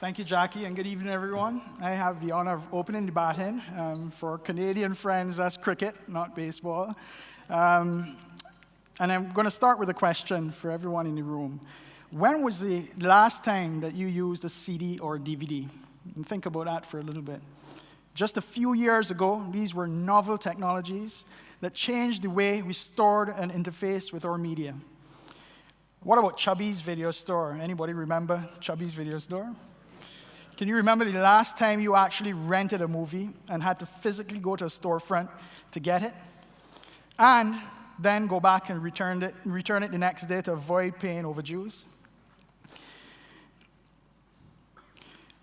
Thank you, Jackie, and good evening, everyone. I have the honor of opening the batting. For Canadian friends, that's cricket, not baseball. And I'm going to start with a question for everyone in the room. When was the last time that you used a CD or a DVD? And think about that for a little bit. Just a few years ago, these were novel technologies that changed the way we stored and interfaced with our media. What about Chubby's Video Store? Anybody remember Chubby's Video Store? Can you remember the last time you actually rented a movie and had to physically go to a storefront to get it? And then go back and return it the next day to avoid paying overdues?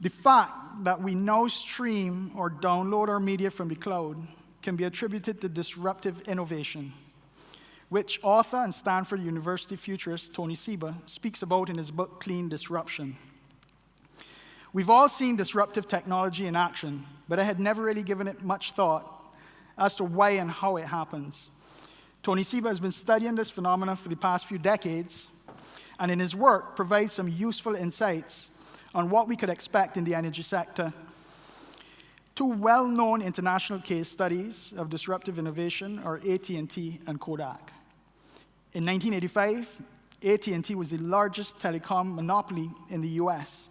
The fact that we now stream or download our media from the cloud can be attributed to disruptive innovation, which author and Stanford University futurist Tony Seba speaks about in his book, Clean Disruption. We've all seen disruptive technology in action, but I had never really given it much thought as to why and how it happens. Tony Seba has been studying this phenomenon for the past few decades, and in his work provides some useful insights on what we could expect in the energy sector. Two well-known international case studies of disruptive innovation are AT&T and Kodak. In 1985, AT&T was the largest telecom monopoly in the US.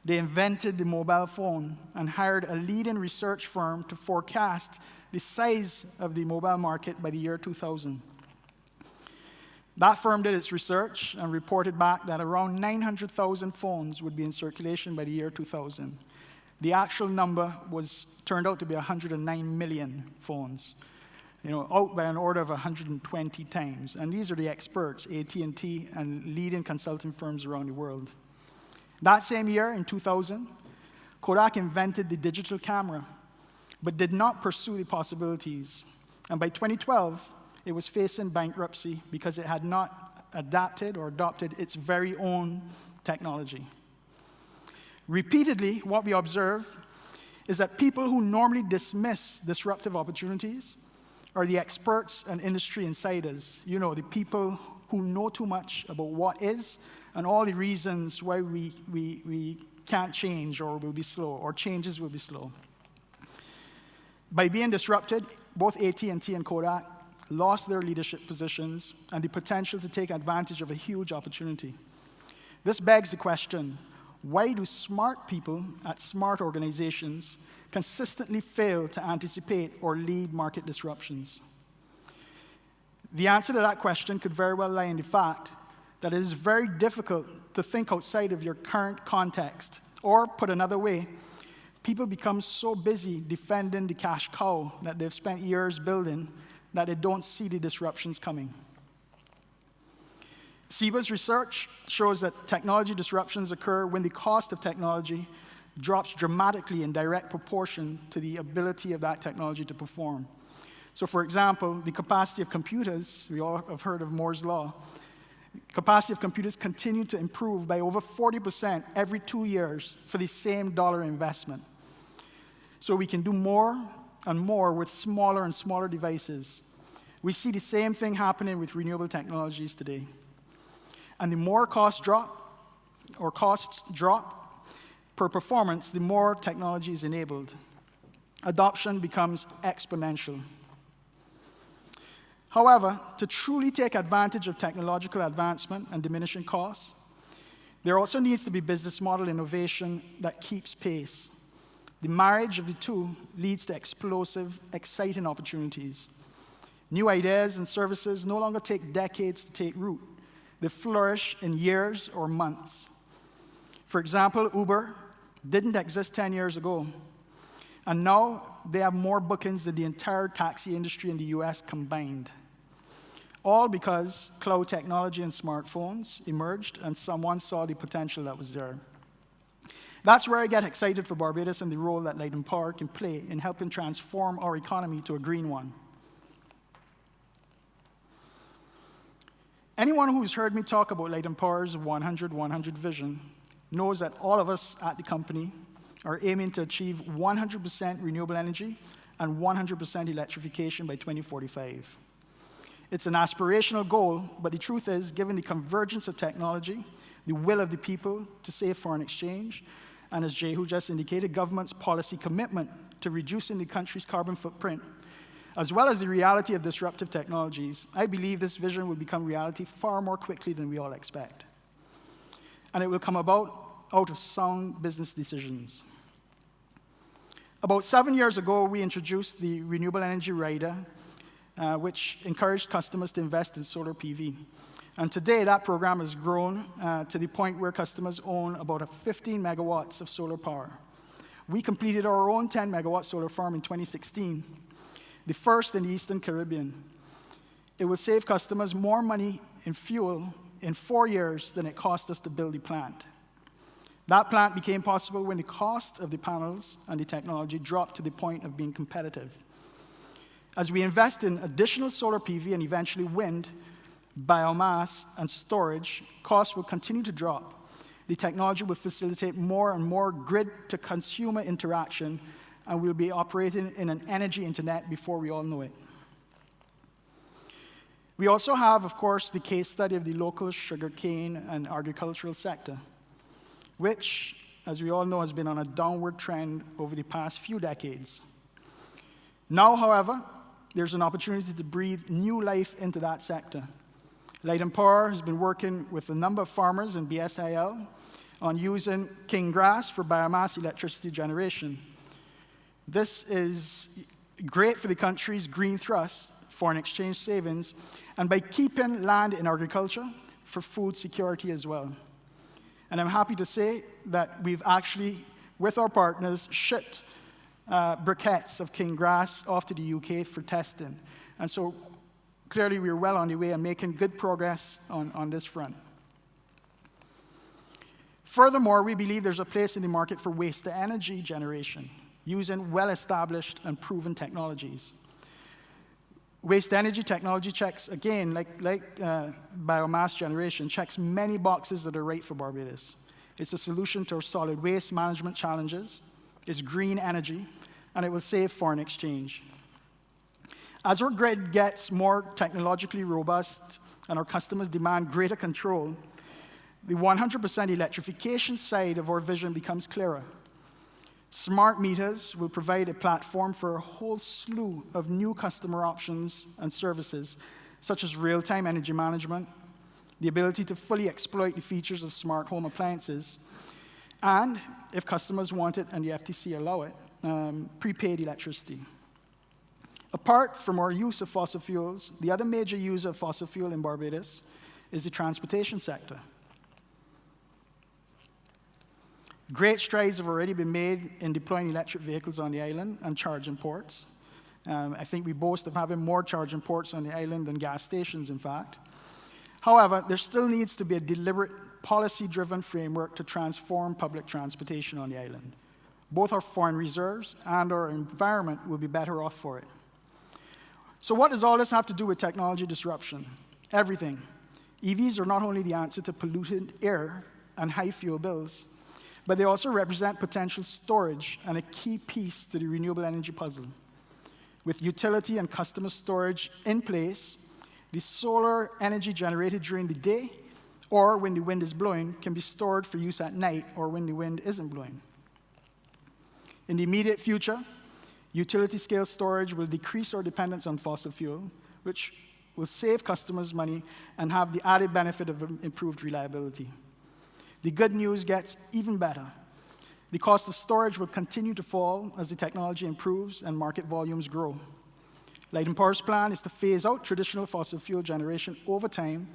They invented the mobile phone and hired a leading research firm to forecast the size of the mobile market by the year 2000. That firm did its research and reported back that around 900,000 phones would be in circulation by the year 2000. The actual number turned out to be 109 million phones, out by an order of 120 times. And these are the experts, AT&T and leading consulting firms around the world. That same year, in 2000, Kodak invented the digital camera, but did not pursue the possibilities. And by 2012, it was facing bankruptcy because it had not adapted or adopted its very own technology. Repeatedly, what we observe is that people who normally dismiss disruptive opportunities are the experts and industry insiders, the people who know too much about what is and all the reasons why we can't change or will be slow, or changes will be slow. By being disrupted, both AT&T and Kodak lost their leadership positions and the potential to take advantage of a huge opportunity. This begs the question, why do smart people at smart organizations consistently fail to anticipate or lead market disruptions? The answer to that question could very well lie in the fact that it is very difficult to think outside of your current context. Or, put another way, people become so busy defending the cash cow that they've spent years building that they don't see the disruptions coming. Seba's research shows that technology disruptions occur when the cost of technology drops dramatically in direct proportion to the ability of that technology to perform. So, for example, the capacity of computers, we all have heard of Moore's Law, capacity of computers continue to improve by over 40% every 2 years for the same dollar investment. So we can do more and more with smaller and smaller devices. We see the same thing happening with renewable technologies today. And the more costs drop per performance, the more technology is enabled. Adoption becomes exponential. However, to truly take advantage of technological advancement and diminishing costs, there also needs to be business model innovation that keeps pace. The marriage of the two leads to explosive, exciting opportunities. New ideas and services no longer take decades to take root. They flourish in years or months. For example, Uber didn't exist 10 years ago, and now they have more bookings than the entire taxi industry in the US combined. All because cloud technology and smartphones emerged and someone saw the potential that was there. That's where I get excited for Barbados and the role that light and power can play in helping transform our economy to a green one. Anyone who's heard me talk about Light and Power's 100-100 vision knows that all of us at the company are aiming to achieve 100% renewable energy and 100% electrification by 2045. It's an aspirational goal, but the truth is, given the convergence of technology, the will of the people to save foreign exchange, and as Jehu just indicated, government's policy commitment to reducing the country's carbon footprint, as well as the reality of disruptive technologies, I believe this vision will become reality far more quickly than we all expect. And it will come about out of sound business decisions. About 7 years ago, we introduced the Renewable Energy Rider, which encouraged customers to invest in solar PV. And today, that program has grown to the point where customers own about 15 megawatts of solar power. We completed our own 10-megawatt solar farm in 2016, the first in the Eastern Caribbean. It will save customers more money in fuel in 4 years than it cost us to build the plant. That plant became possible when the cost of the panels and the technology dropped to the point of being competitive. As we invest in additional solar PV and eventually wind, biomass, and storage, costs will continue to drop. The technology will facilitate more and more grid-to-consumer interaction, and we'll be operating in an energy internet before we all know it. We also have, of course, the case study of the local sugarcane and agricultural sector, which, as we all know, has been on a downward trend over the past few decades. Now, however, there's an opportunity to breathe new life into that sector. Light and Power has been working with a number of farmers in BSIL on using king grass for biomass electricity generation. This is great for the country's green thrust, foreign exchange savings, and by keeping land in agriculture for food security as well. And I'm happy to say that we've actually, with our partners, shipped briquettes of king grass off to the UK for testing. And so clearly we're well on the way and making good progress on this front. Furthermore, we believe there's a place in the market for waste-to-energy generation using well-established and proven technologies. Waste-to-energy technology checks, again, like biomass generation, checks many boxes that are right for Barbados. It's a solution to our solid waste management challenges, it's green energy, and it will save foreign exchange. As our grid gets more technologically robust and our customers demand greater control, the 100% electrification side of our vision becomes clearer. Smart meters will provide a platform for a whole slew of new customer options and services, such as real-time energy management, the ability to fully exploit the features of smart home appliances, and, if customers want it and the FTC allow it, prepaid electricity. Apart from our use of fossil fuels, the other major user of fossil fuel in Barbados is the transportation sector. Great strides have already been made in deploying electric vehicles on the island and charging ports. I think we boast of having more charging ports on the island than gas stations, in fact. However, there still needs to be a deliberate, policy-driven framework to transform public transportation on the island. Both our foreign reserves and our environment will be better off for it. So what does all this have to do with technology disruption? Everything. EVs are not only the answer to polluted air and high fuel bills, but they also represent potential storage and a key piece to the renewable energy puzzle. With utility and customer storage in place, the solar energy generated during the day or when the wind is blowing can be stored for use at night or when the wind isn't blowing. In the immediate future, utility-scale storage will decrease our dependence on fossil fuel, which will save customers money and have the added benefit of improved reliability. The good news gets even better. The cost of storage will continue to fall as the technology improves and market volumes grow. Light and Power's plan is to phase out traditional fossil fuel generation over time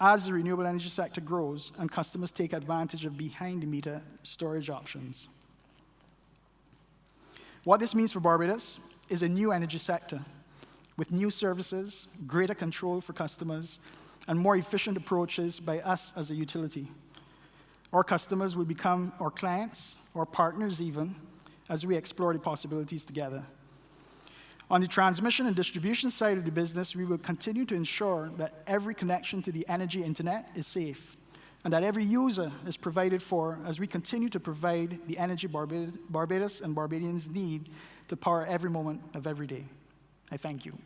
as the renewable energy sector grows and customers take advantage of behind-the-meter storage options. What this means for Barbados is a new energy sector with new services, greater control for customers, and more efficient approaches by us as a utility. Our customers will become our clients, or partners even, as we explore the possibilities together. On the transmission and distribution side of the business, we will continue to ensure that every connection to the energy internet is safe, and that every user is provided for as we continue to provide the energy Barbados and Barbadians need to power every moment of every day. I thank you.